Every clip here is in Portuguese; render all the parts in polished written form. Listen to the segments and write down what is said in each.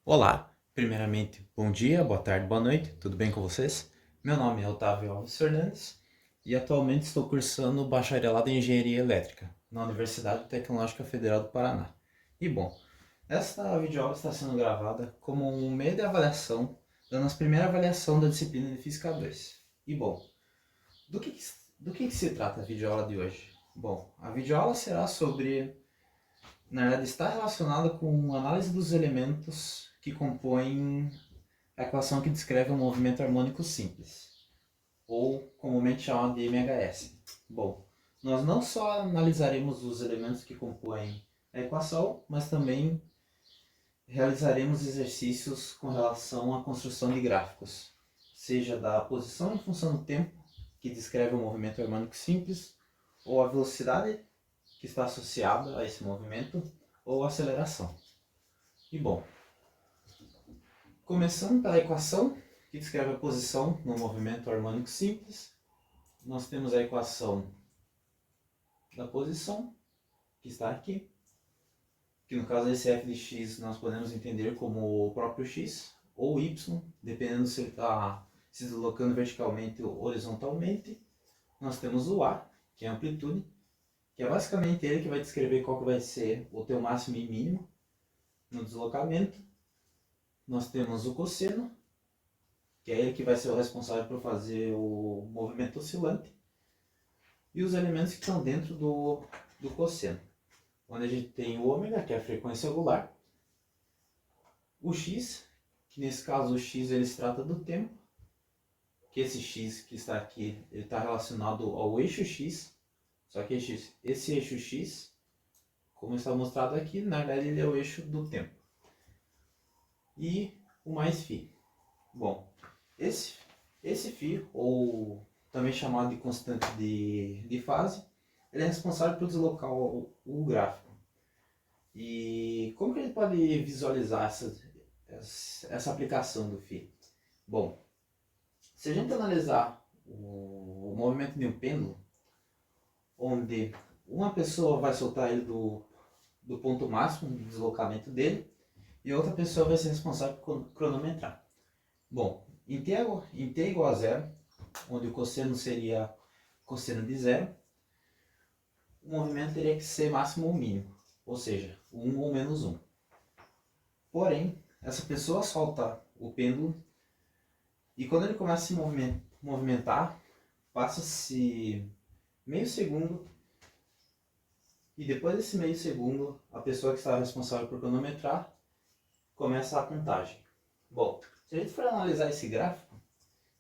Olá, primeiramente, bom dia, boa tarde, boa noite, tudo bem com vocês? Meu nome é Otávio Alves Fernandes e atualmente estou cursando bacharelado em Engenharia Elétrica na Universidade Tecnológica Federal do Paraná. E bom, esta videoaula está sendo gravada como um meio de avaliação, dando a primeira avaliação da disciplina de Física 2. E bom, do que, do que se trata a videoaula de hoje? Bom, a videoaula será sobre, na verdade, está relacionada com a análise dos elementos que compõem a equação que descreve um movimento harmônico simples, ou comumente chamado de MHS. Bom, nós não só analisaremos os elementos que compõem a equação, mas também realizaremos exercícios com relação à construção de gráficos, seja da posição em função do tempo, que descreve o movimento harmônico simples, ou a velocidade que está associada a esse movimento, ou a aceleração. E bom, começando pela equação que descreve a posição no movimento harmônico simples, nós temos a equação da posição, que está aqui, que no caso desse f de x nós podemos entender como o próprio x ou y, dependendo se ele está se deslocando verticalmente ou horizontalmente. Nós temos o a, que é a amplitude, que é basicamente ele que vai descrever qual que vai ser o teu máximo e mínimo no deslocamento. Nós temos o cosseno, que é ele que vai ser o responsável por fazer o movimento oscilante, e os elementos que estão dentro do cosseno, onde a gente tem o ômega, que é a frequência angular, o x, que nesse caso o x ele se trata do tempo, que esse x que está aqui ele está relacionado ao eixo x, só que esse eixo x, como está mostrado aqui, na verdade ele é o eixo do tempo. E o mais φ. Bom, esse φ, ou também chamado de constante de fase, ele é responsável por deslocar o gráfico. E como que a gente pode visualizar essa aplicação do φ? Bom, se a gente analisar o movimento de um pêndulo, onde uma pessoa vai soltar ele do ponto máximo de deslocamento dele, e outra pessoa vai ser responsável por cronometrar. Bom, em t igual a zero, onde o cosseno seria cosseno de zero, o movimento teria que ser máximo ou mínimo, ou seja, 1 ou menos 1. Porém, essa pessoa solta o pêndulo e quando ele começa a se movimentar, passa-se meio segundo e depois desse meio segundo, a pessoa que está responsável por cronometrar começa a contagem. Bom, se a gente for analisar esse gráfico,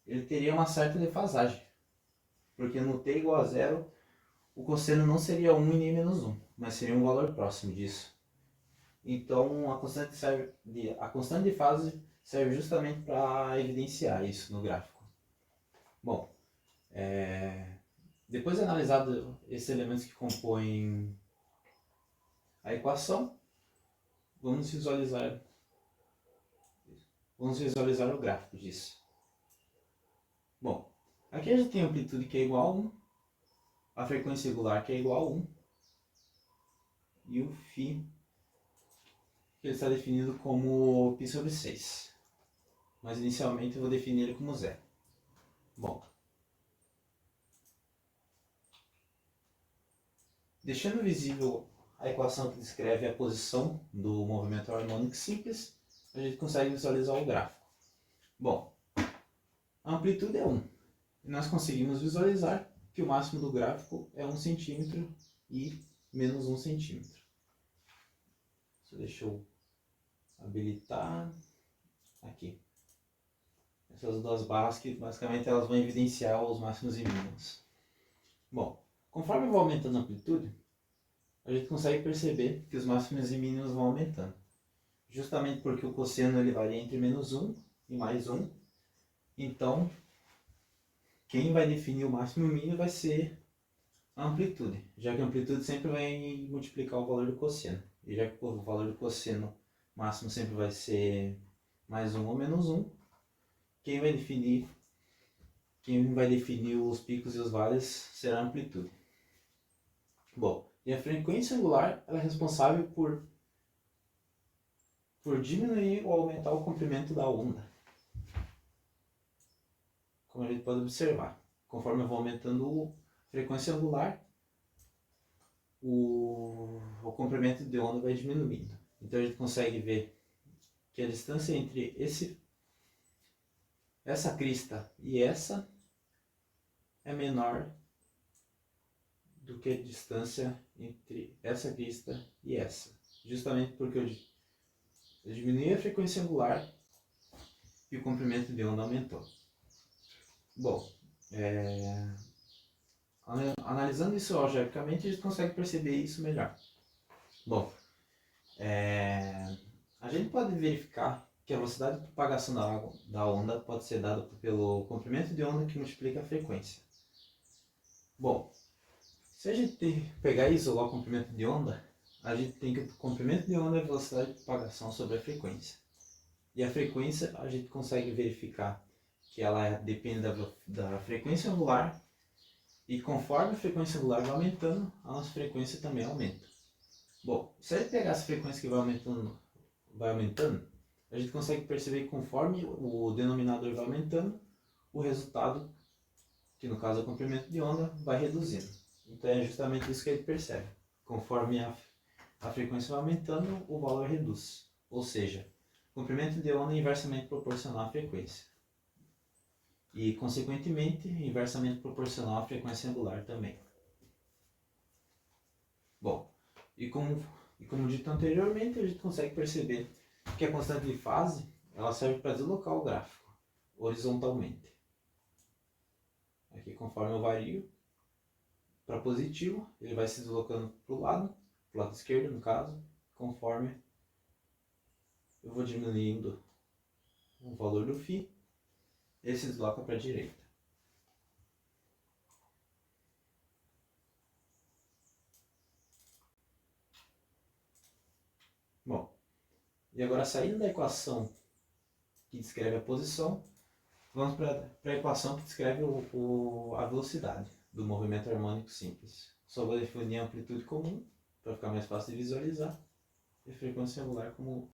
ele teria uma certa defasagem, porque no t igual a zero, o cosseno não seria 1 e nem menos 1, mas seria um valor próximo disso. Então a constante de fase serve justamente para evidenciar isso no gráfico. Bom, depois de analisado esses elementos que compõem a equação, vamos visualizar o gráfico disso. Bom, aqui a gente tem a amplitude que é igual a 1, a frequência angular que é igual a 1, e o φ que ele está definido como π sobre 6. Mas inicialmente eu vou definir ele como zero. Bom, deixando visível a equação que descreve a posição do movimento harmônico simples, a gente consegue visualizar o gráfico. Bom, a amplitude é 1, e nós conseguimos visualizar que o máximo do gráfico é 1 cm e menos 1 cm. Deixa eu habilitar aqui. Essas duas barras que basicamente elas vão evidenciar os máximos e mínimos. Bom, conforme eu vou aumentando a amplitude, a gente consegue perceber que os máximos e mínimos vão aumentando. Justamente porque o cosseno ele varia entre menos 1 e mais 1. Então, quem vai definir o máximo e o mínimo vai ser a amplitude, já que a amplitude sempre vai multiplicar o valor do cosseno. E já que o valor do cosseno máximo sempre vai ser mais 1 ou menos 1, quem vai definir os picos e os vales será a amplitude. Bom, e a frequência angular ela é responsável por por diminuir ou aumentar o comprimento da onda. Como a gente pode observar, conforme eu vou aumentando a frequência angular, o comprimento de onda vai diminuindo. Então a gente consegue ver que a distância entre essa crista e essa é menor do que a distância entre essa crista e essa. Justamente porque eu diminui a frequência angular e o comprimento de onda aumentou. Bom, analisando isso algebricamente, a gente consegue perceber isso melhor. Bom, a gente pode verificar que a velocidade de propagação da onda pode ser dada pelo comprimento de onda que multiplica a frequência. Bom, se a gente pegar e isolar o comprimento de onda, a gente tem que o comprimento de onda é a velocidade de propagação sobre a frequência. E a frequência a gente consegue verificar que ela depende da frequência angular, e conforme a frequência angular vai aumentando, a nossa frequência também aumenta. Bom, se a gente pegar essa frequência que vai aumentando, a gente consegue perceber que conforme o denominador vai aumentando, o resultado, que no caso é o comprimento de onda, vai reduzindo. Então é justamente isso que a gente percebe. Conforme a frequência vai aumentando, o valor reduz. Ou seja, o comprimento de onda é inversamente proporcional à frequência. E, consequentemente, inversamente proporcional à frequência angular também. Bom, e como dito anteriormente, a gente consegue perceber que a constante de fase ela serve para deslocar o gráfico horizontalmente. Aqui, conforme eu vario para positivo, ele vai se deslocando para o lado esquerdo no caso, conforme eu vou diminuindo o valor do φ, ele se desloca para a direita. Bom, e agora saindo da equação que descreve a posição, vamos para a equação que descreve a velocidade do movimento harmônico simples. Só vou definir a amplitude comum, para ficar mais fácil de visualizar, e a frequência angular como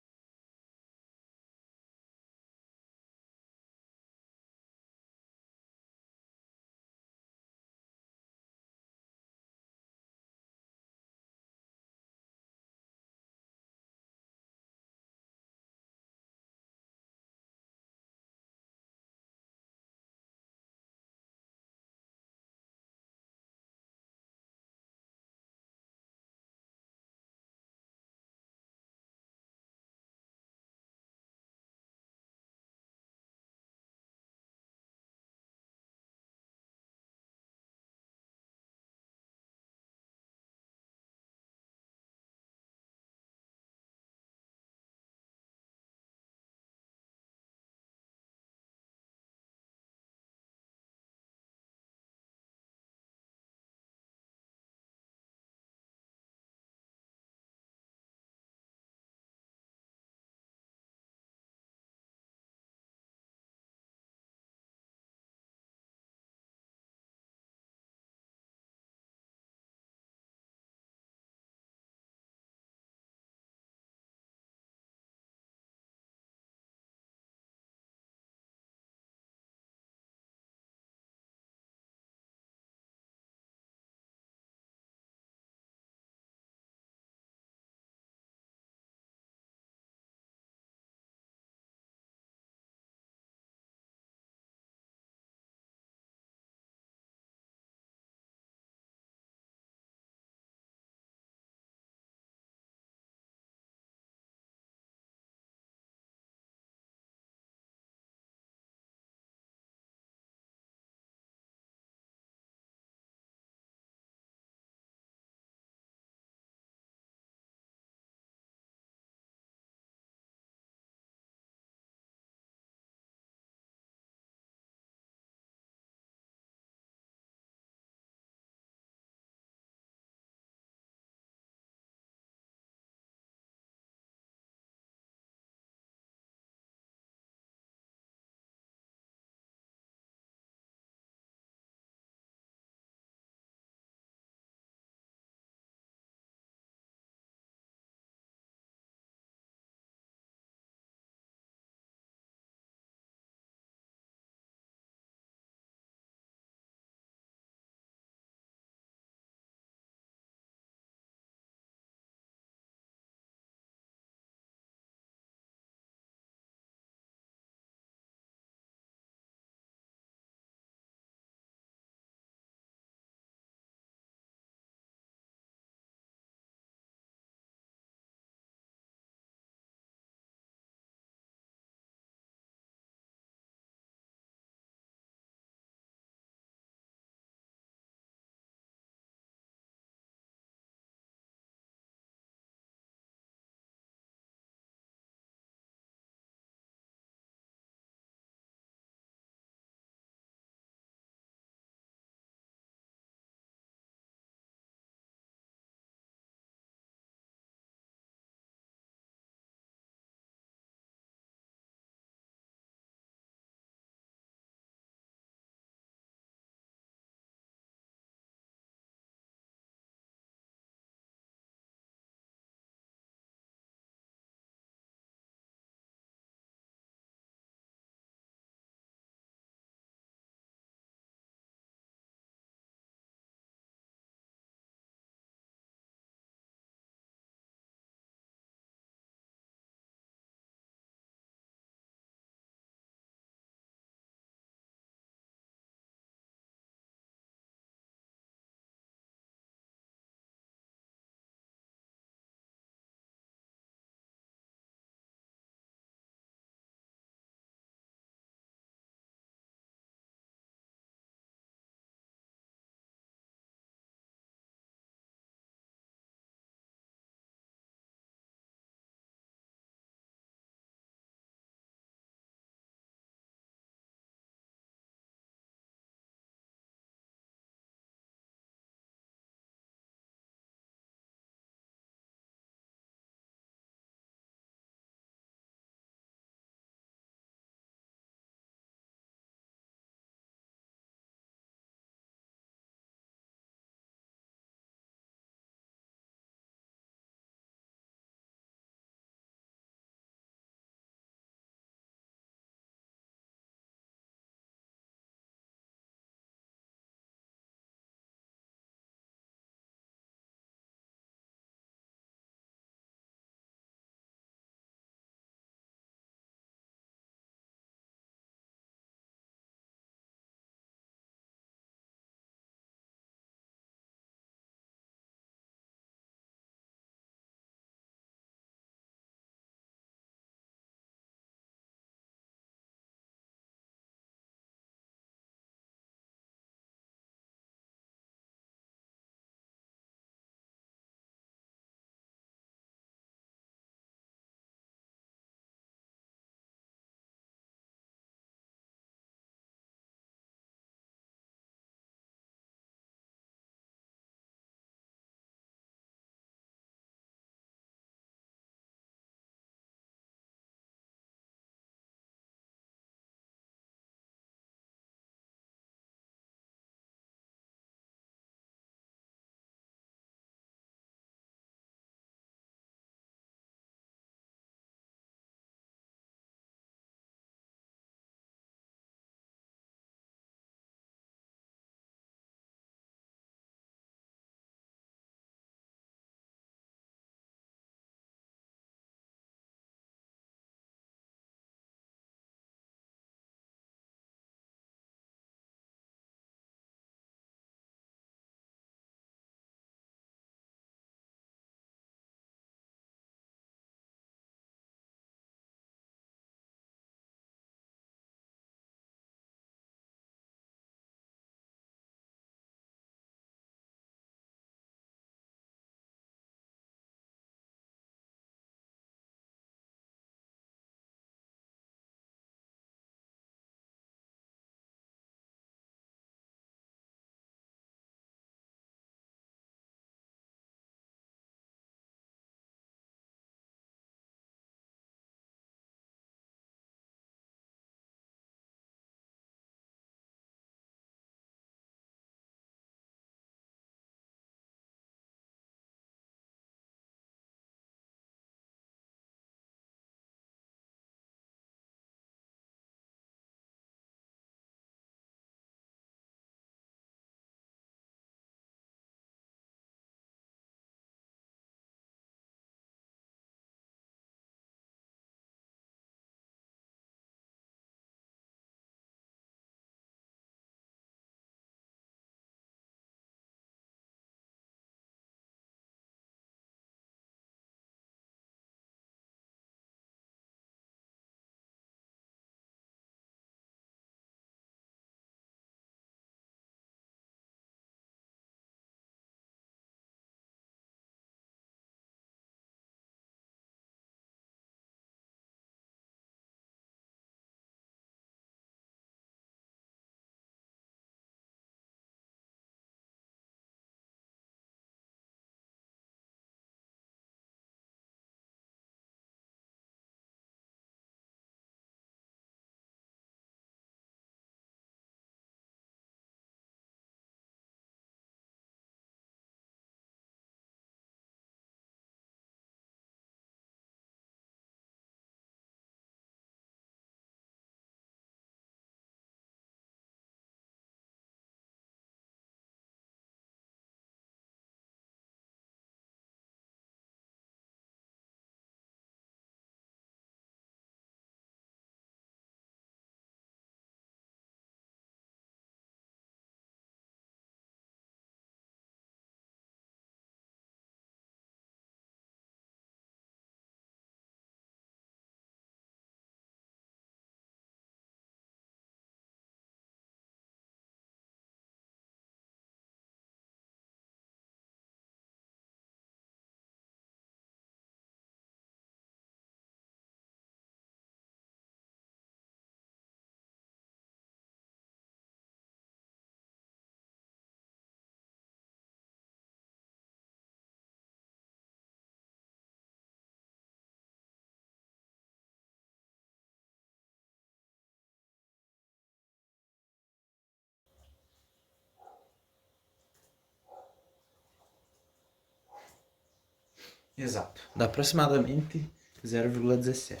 exato. Dá aproximadamente 0,17.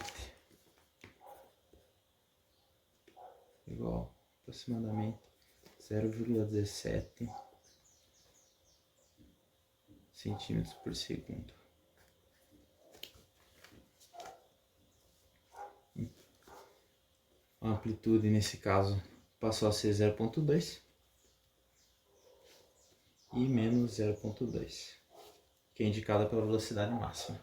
Igual aproximadamente 0,17 centímetros por segundo. A amplitude nesse caso passou a ser 0,2 e menos 0,2, que é indicada pela velocidade máxima.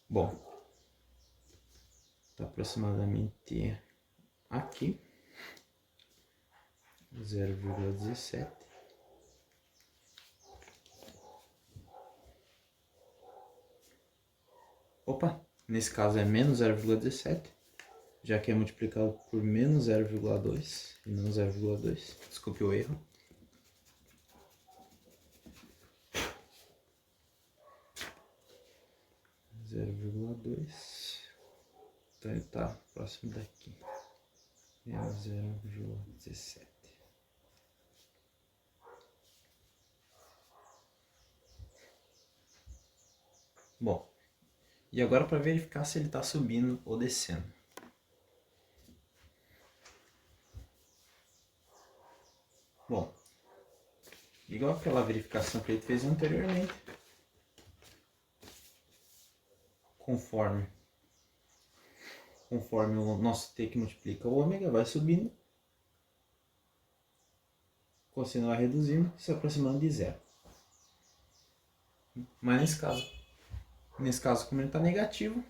Bom, está aproximadamente aqui, 0,17. Opa, nesse caso é menos 0,17, já que é multiplicado por menos 0,2 e não 0,2. Desculpe o erro. Então ele está próximo daqui. Menos 0,17. Bom, e agora para verificar se ele está subindo ou descendo. Bom, igual aquela verificação que ele fez anteriormente, conforme o nosso T que multiplica o ômega vai subindo, o cosseno vai reduzindo, se aproximando de zero. Mas nesse caso como ele está negativo,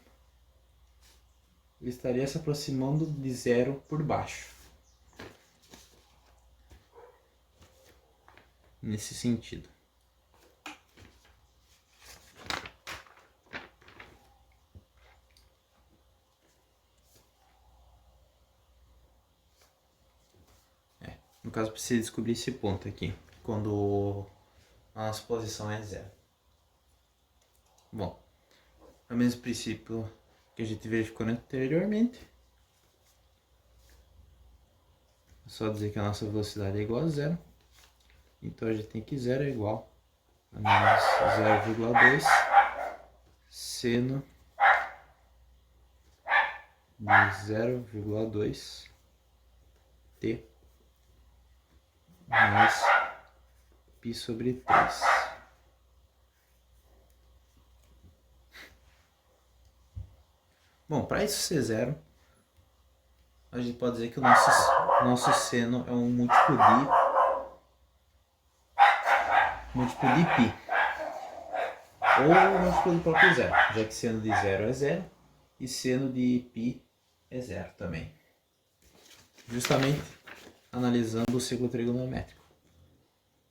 ele estaria se aproximando de zero por baixo. Nesse sentido. No caso, precisa descobrir esse ponto aqui, quando a nossa posição é zero. Bom, é o mesmo princípio que a gente verificou anteriormente. É só dizer que a nossa velocidade é igual a zero. Então a gente tem que zero é igual a menos 0,2 seno de 0,2 t mais π sobre 3. Bom, para isso ser zero, a gente pode dizer que o nosso seno é um múltiplo de π. Ou um múltiplo do próprio zero, já que seno de zero é zero e seno de π é zero também. Justamente analisando o ciclo trigonométrico.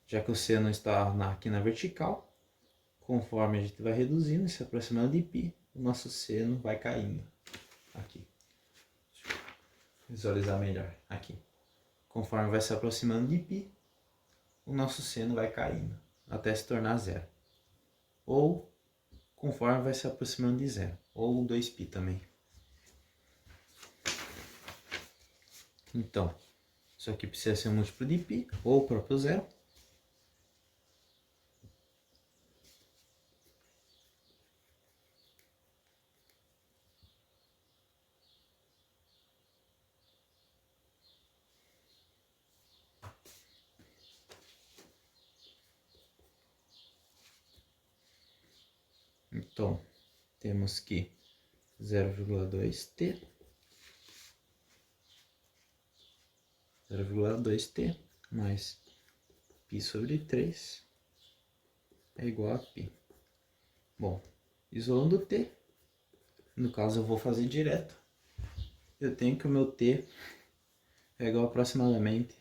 Já que o seno está aqui na vertical, conforme a gente vai reduzindo e se aproximando de π, o nosso seno vai caindo. Aqui. Deixa eu visualizar melhor. Aqui. Conforme vai se aproximando de π, o nosso seno vai caindo até se tornar zero. Ou conforme vai se aproximando de zero. Ou 2π também. Então, isso aqui precisa ser um múltiplo de π, ou o próprio zero. Então, temos que 0,2t mais π sobre 3 é igual a π. Bom, isolando o t, no caso eu vou fazer direto, eu tenho que o meu t é igual a aproximadamente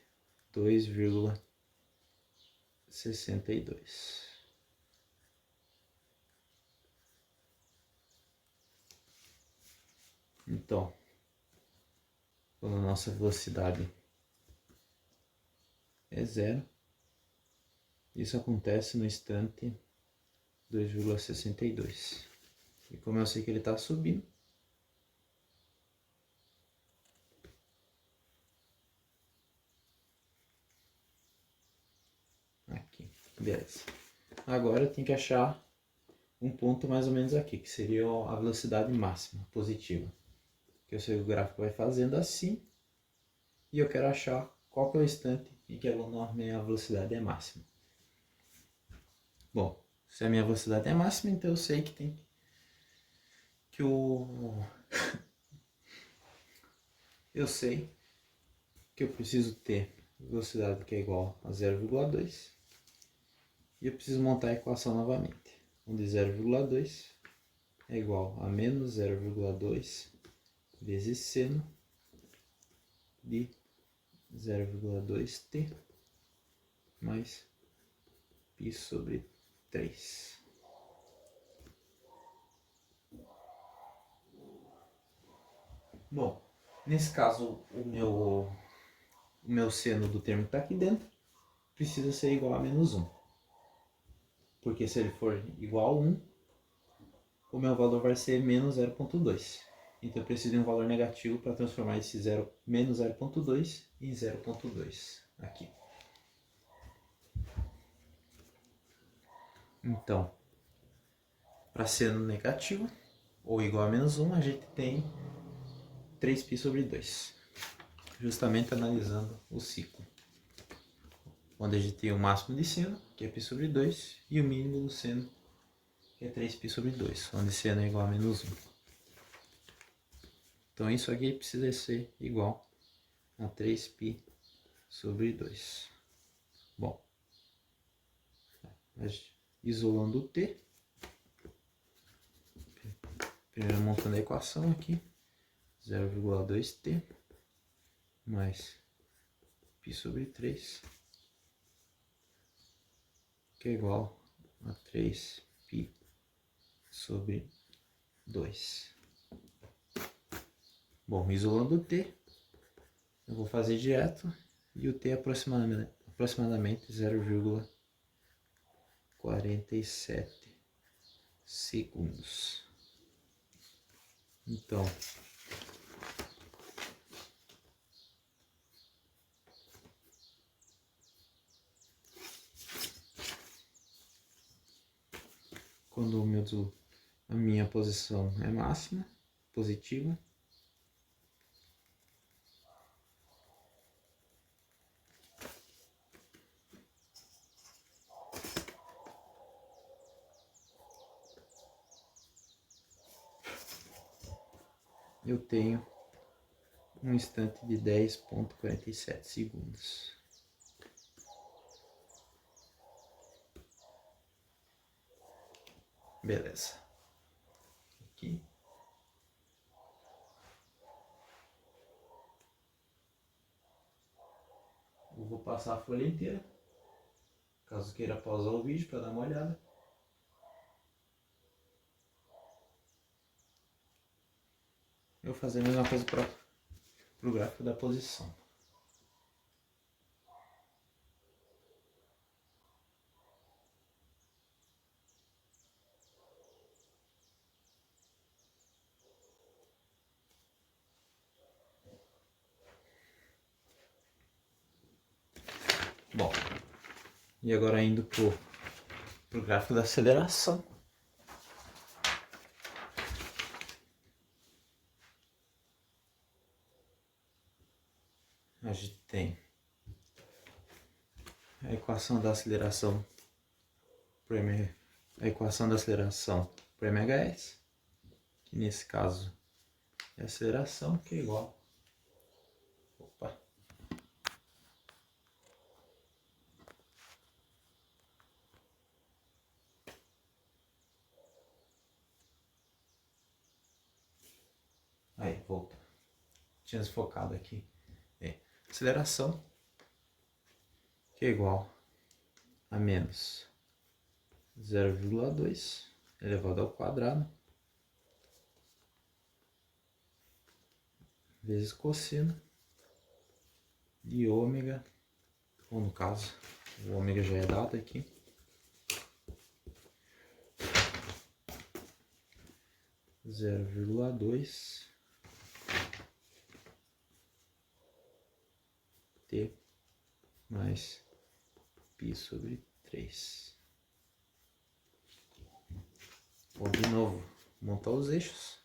2,62. Então, quando a nossa velocidade é zero, isso acontece no instante 2,62. E como eu sei que ele está subindo, aqui, Beleza. Agora eu tenho que achar um ponto mais ou menos aqui, que seria a velocidade máxima positiva. Que eu sei que o gráfico vai fazendo assim, e eu quero achar qual que é o instante em que a minha velocidade é máxima. Bom, se a minha velocidade é máxima, então eu sei que eu sei que eu preciso ter velocidade que é igual a 0,2 e eu preciso montar a equação novamente, onde 0,2 é igual a menos 0,2 vezes seno de 0,2t mais π sobre 3. Bom, nesse caso o meu seno do termo que está aqui dentro precisa ser igual a menos 1. Porque se ele for igual a 1, o meu valor vai ser menos 0,2. Então eu preciso de um valor negativo para transformar esse menos 0,2 em 0,2 aqui. Então, para seno negativo, ou igual a menos 1, a gente tem 3π sobre 2. Justamente analisando o ciclo. Onde a gente tem o máximo de seno, que é π sobre 2, e o mínimo do seno, que é 3π sobre 2, onde seno é igual a menos 1. Então isso aqui precisa ser igual a 3π sobre 2. Bom, isolando o t, primeiro montando a equação aqui, 0,2t mais π sobre 3, que é igual a 3π sobre 2. Bom, isolando o t, eu vou fazer direto, e o t é aproximadamente 0,47 segundos. Então, quando a minha posição é máxima, positiva, eu tenho um instante de 10,47 segundos. Beleza. Aqui. Eu vou passar a folha inteira, caso queira pausar o vídeo para dar uma olhada. Eu vou fazer a mesma coisa para o gráfico da posição. Bom, e agora indo pro gráfico da aceleração. A gente tem a equação da aceleração por mhs, que nesse caso é a aceleração, que é igual. Opa! Aí, volta. Tinha desfocado aqui. Aceleração, que é igual a menos 0,2 elevado ao quadrado vezes cosseno de ômega, ou no caso, o ômega já é dado aqui, zero vírgula dois T mais π sobre 3. Vou de novo montar os eixos.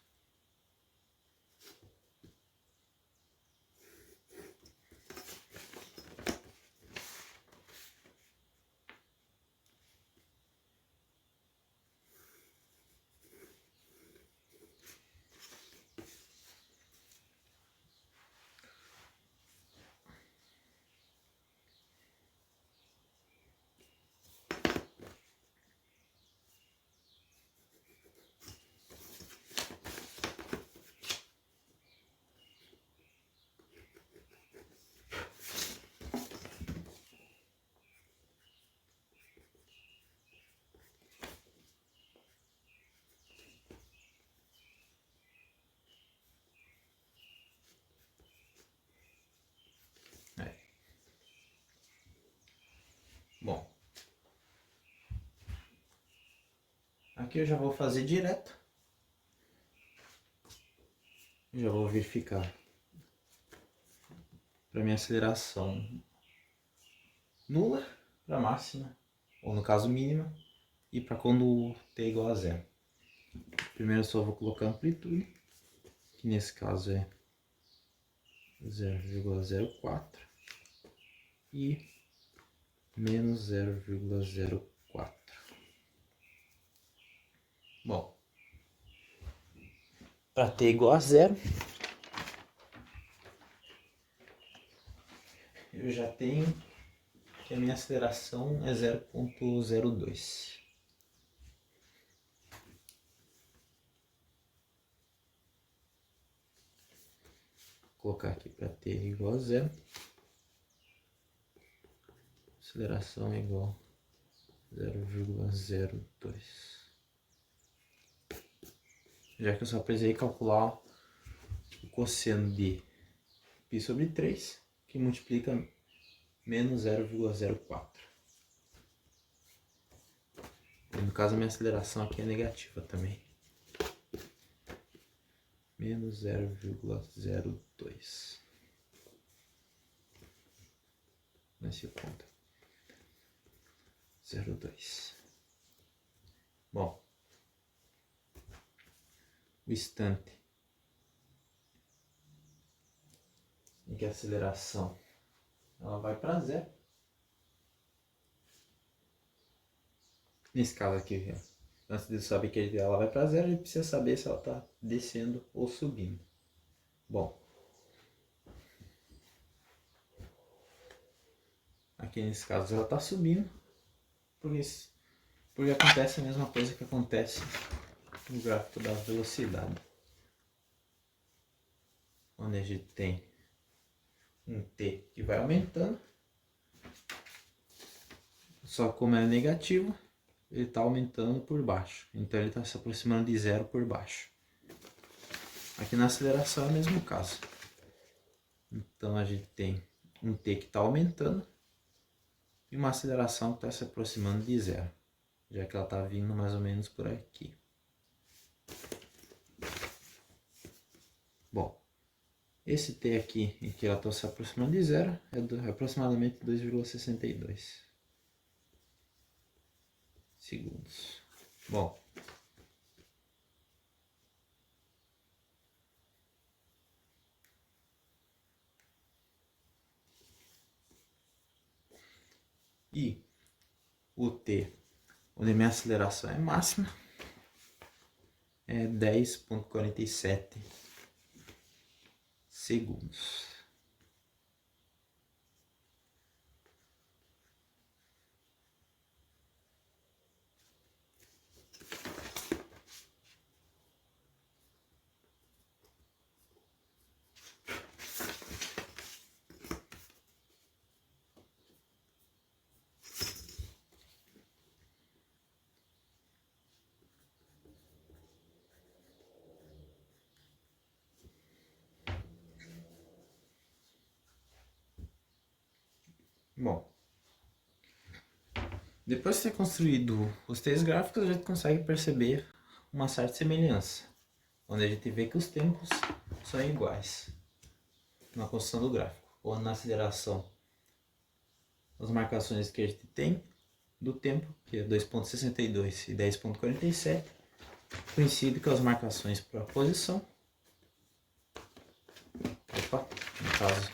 Bom, aqui eu já vou fazer direto. Já vou verificar para minha aceleração nula para máxima, ou no caso mínima, e para quando t é igual a zero. Primeiro eu só vou colocar amplitude, que nesse caso é 0,04 e menos 0,04. Bom, para t igual a zero, eu já tenho que a minha aceleração é 0,02. Vou colocar aqui para t igual a zero. Aceleração é igual a 0,02. Já que eu só precisei calcular o cosseno de π sobre 3, que multiplica menos 0,04. No caso, a minha aceleração aqui é negativa também. Menos 0,02. Nesse ponto. 0,2. Bom. O instante em que a aceleração ela vai para zero. Nesse caso aqui, antes de saber que ela vai para zero, a gente precisa saber se ela está descendo ou subindo. Bom, aqui nesse caso ela está subindo, porque acontece a mesma coisa que acontece no gráfico da velocidade, onde a gente tem um t que vai aumentando, só como é negativo, ele está aumentando por baixo, então ele está se aproximando de zero por baixo. Aqui na aceleração é o mesmo caso, então a gente tem um t que está aumentando e uma aceleração que está se aproximando de zero, já que ela está vindo mais ou menos por aqui. Bom, esse t aqui em que ela está se aproximando de zero é aproximadamente 2,62 segundos. Bom, e o t, onde a minha aceleração é máxima, é 10,47 segundos. Bom, depois de ter construído os três gráficos, a gente consegue perceber uma certa semelhança, onde a gente vê que os tempos são iguais na construção do gráfico, ou na aceleração. As marcações que a gente tem do tempo, que é 2,62 e 10,47, coincide com as marcações para a posição. Opa, no caso,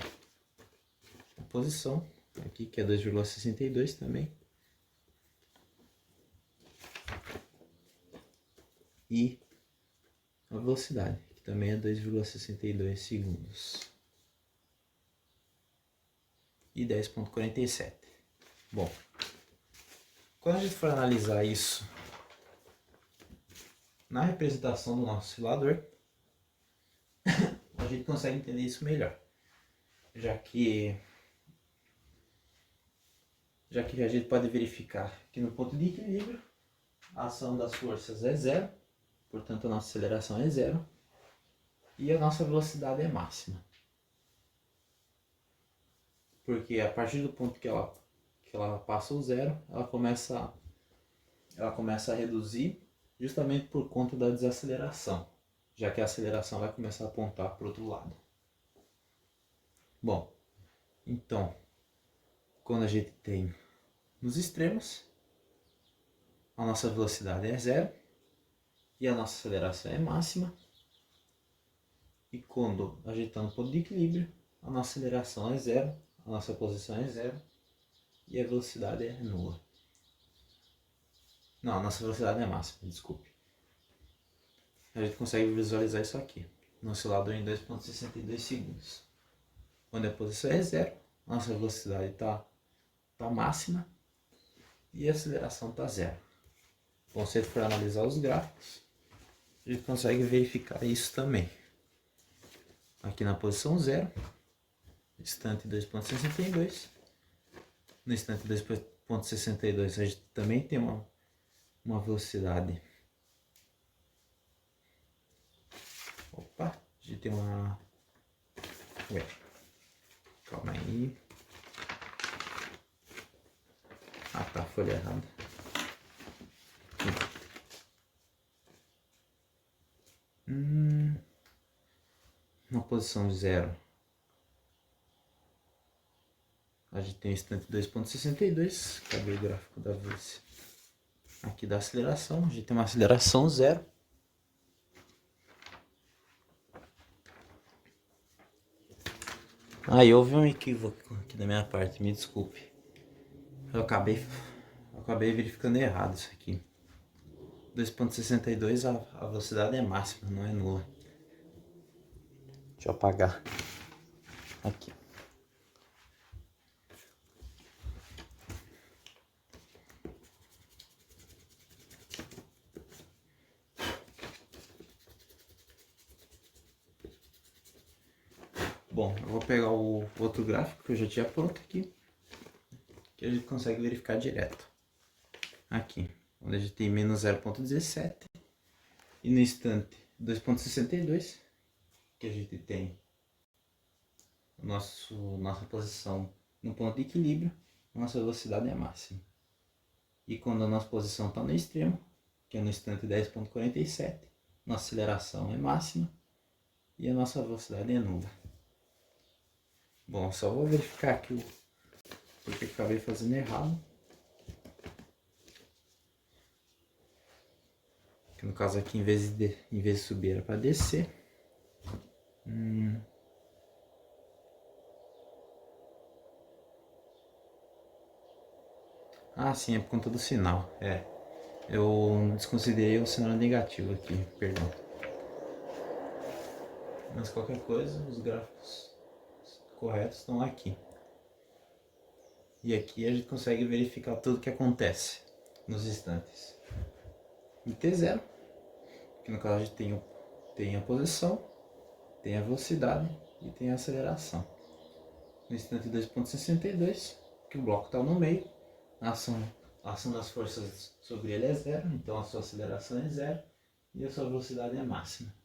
a posição aqui, que é 2,62 também. E a velocidade, que também é 2,62 segundos. E 10,47. Bom, quando a gente for analisar isso na representação do nosso oscilador, a gente consegue entender isso melhor. Já que a gente pode verificar que no ponto de equilíbrio a ação das forças é zero, portanto a nossa aceleração é zero e a nossa velocidade é máxima. Porque a partir do ponto que ela passa o zero, ela começa a reduzir justamente por conta da desaceleração, já que a aceleração vai começar a apontar para o outro lado. Bom, então, quando a gente tem nos extremos, a nossa velocidade é zero e a nossa aceleração é máxima. E quando a gente está no ponto de equilíbrio, a nossa aceleração é zero, a nossa posição é zero e a velocidade é nula. Não, a nossa velocidade é máxima, desculpe. A gente consegue visualizar isso aqui, no oscilador em 2,62 segundos. Quando a posição é zero, a nossa velocidade está máxima e a aceleração está zero. Bom, se a gente for analisar os gráficos, a gente consegue verificar isso também. Aqui na posição 0, instante 2,62. No instante 2,62 a gente também tem uma velocidade. Opa, a gente tem uma... Ué, calma aí. Ah tá, folha errada. Na posição 0, a gente tem o instante 2,62. Cadê o gráfico da velocidade? Aqui da aceleração, a gente tem uma aceleração 0. Aí houve um equívoco aqui da minha parte, me desculpe. Eu acabei verificando errado isso aqui. 2,62 a velocidade é máxima, não é nula. Deixa eu apagar aqui. Bom, eu vou pegar o outro gráfico que eu já tinha pronto aqui, que a gente consegue verificar direto. Aqui, onde a gente tem menos 0,17 e no instante 2,62, que a gente tem nossa posição no ponto de equilíbrio, nossa velocidade é máxima. E quando a nossa posição está no extremo, que é no instante 10,47, nossa aceleração é máxima e a nossa velocidade é nula. Bom, só vou verificar aqui porque acabei fazendo errado. Que no caso aqui, em vez de subir, era para descer. Ah, sim, é por conta do sinal. Eu desconsiderei o sinal negativo aqui, perdão. Mas qualquer coisa, os gráficos corretos estão aqui. E aqui a gente consegue verificar tudo que acontece nos instantes. Em T0, que no caso a gente tem a posição, tem a velocidade e tem a aceleração. No instante 2,62, que o bloco está no meio, a ação das forças sobre ele é zero, então a sua aceleração é zero e a sua velocidade é máxima.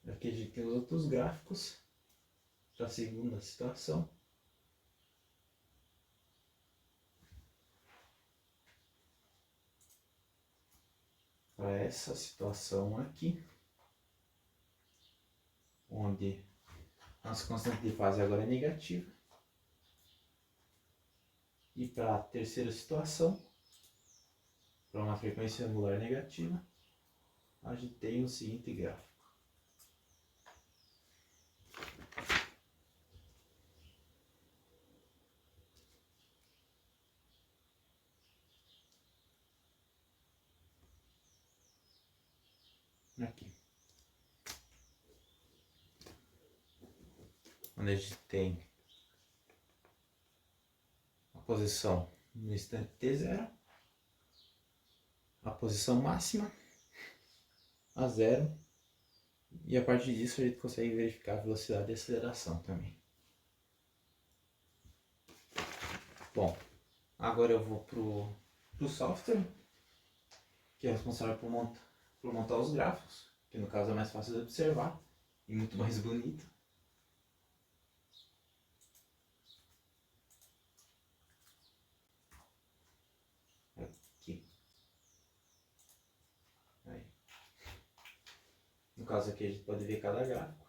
Aqui a gente tem os outros gráficos para a segunda situação. Para essa situação aqui, onde a nossa constante de fase agora é negativa. E para a terceira situação, para uma frequência angular negativa, a gente tem o seguinte gráfico. Aqui. Onde a gente tem a posição no instante t0, a posição máxima a zero, e a partir disso a gente consegue verificar a velocidade e aceleração também. Bom, agora eu vou pro software, que é responsável por montar os gráficos, que no caso é mais fácil de observar e muito mais bonito. Aqui. Aí. No caso aqui a gente pode ver cada gráfico.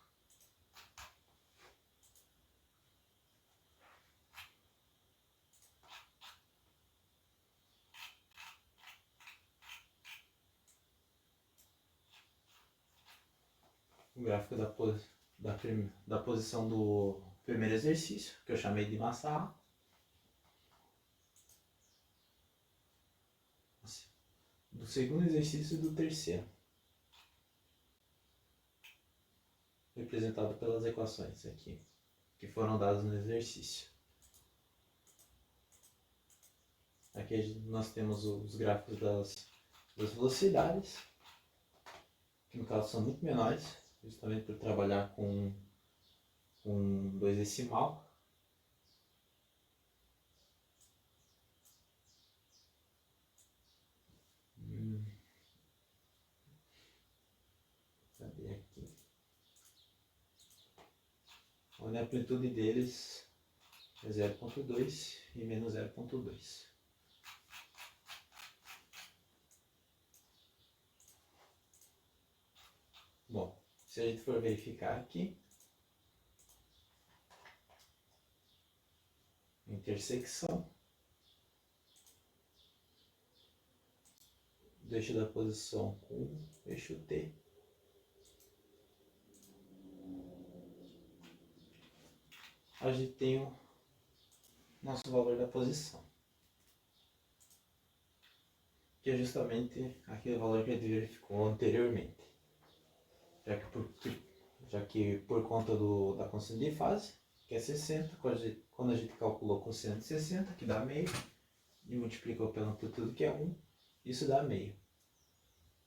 O gráfico da posição do primeiro exercício, que eu chamei de massa A. Do segundo exercício e do terceiro. Representado pelas equações aqui, que foram dadas no exercício. Aqui nós temos os gráficos das velocidades, que no caso são muito menores, justamente por trabalhar com 2 decimal. Cadê aqui? Onde a amplitude deles é 0,2 e menos 0,2. Bom, se a gente for verificar aqui, intersecção do eixo da posição com o eixo T, a gente tem o nosso valor da posição, que é justamente aquele valor que a gente verificou anteriormente, já que por conta da constante de fase, que é 60, quando a gente calculou com 160, que dá meio, e multiplicou pela amplitude, que é 1, isso dá meio.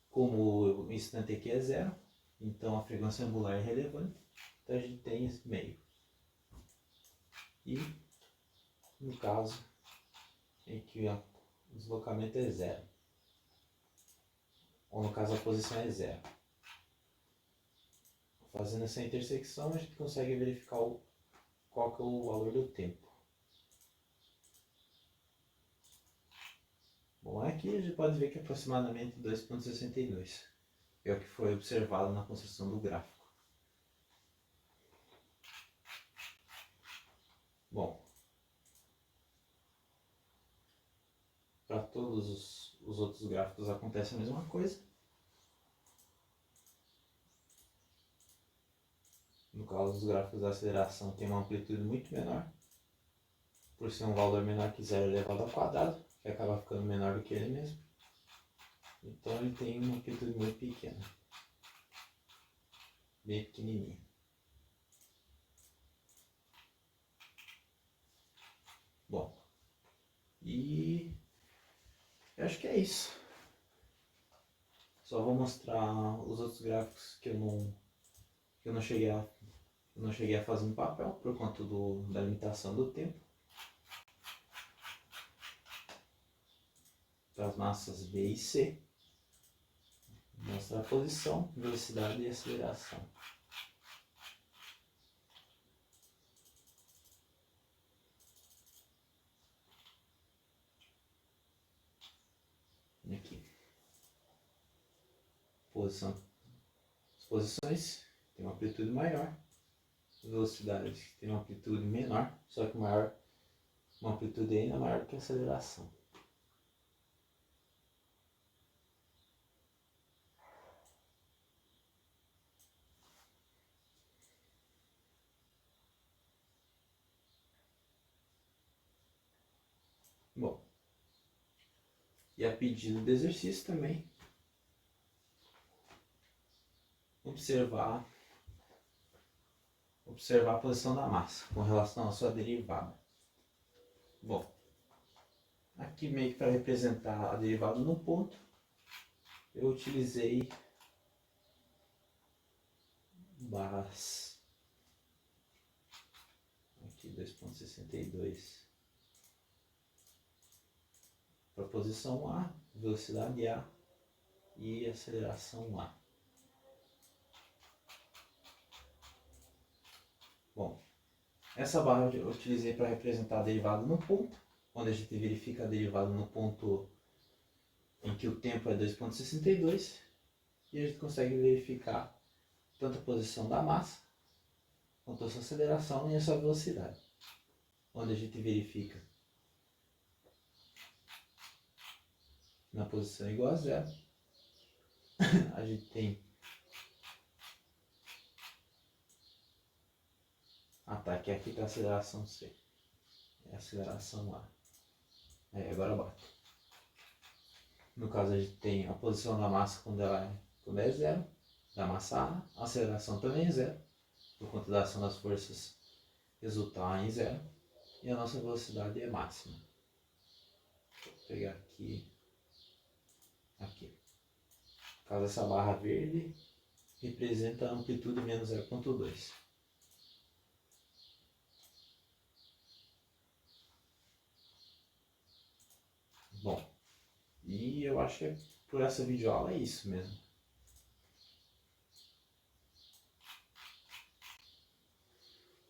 Como o instante aqui é zero, então a frequência angular é irrelevante, então a gente tem esse meio. E no caso em que o deslocamento é zero, ou no caso a posição é zero. Fazendo essa intersecção a gente consegue verificar qual que é o valor do tempo. Bom, aqui a gente pode ver que é aproximadamente 2,62, é o que foi observado na construção do gráfico. Bom, para todos os outros gráficos acontece a mesma coisa. No caso dos gráficos da aceleração tem uma amplitude muito menor, por ser um valor menor que 0 elevado ao quadrado, que acaba ficando menor do que ele mesmo. Então ele tem uma amplitude muito pequena, bem pequenininha. Bom, e eu acho que é isso. Só vou mostrar os outros gráficos que eu não cheguei a fazer no papel por conta da limitação do tempo. Para as massas B e C, mostrar a posição, velocidade e aceleração. Aqui. As posições têm uma amplitude maior, velocidade tem uma amplitude menor, só que maior uma amplitude ainda maior que a aceleração. Bom, e a pedido do exercício também, observar a posição da massa com relação à sua derivada. Bom, aqui meio que para representar a derivada no ponto, eu utilizei barras aqui 2,62 para a posição A, velocidade A e aceleração A. Bom, essa barra eu utilizei para representar a derivada no ponto, onde a gente verifica a derivada no ponto em que o tempo é 2,62 e a gente consegue verificar tanto a posição da massa quanto a sua aceleração e a sua velocidade, onde a gente verifica na posição igual a zero, a gente tem que aqui está a aceleração C, é a aceleração A. Agora bate. No caso a gente tem a posição da massa quando é zero, da massa A aceleração também é zero, por conta da ação das forças resultar em zero, e a nossa velocidade é máxima. Vou pegar aqui. No caso essa barra verde representa a amplitude menos 0,2. Bom, e eu acho que por essa videoaula é isso mesmo.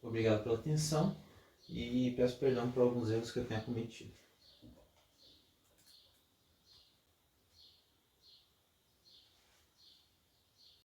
Obrigado pela atenção e peço perdão por alguns erros que eu tenha cometido.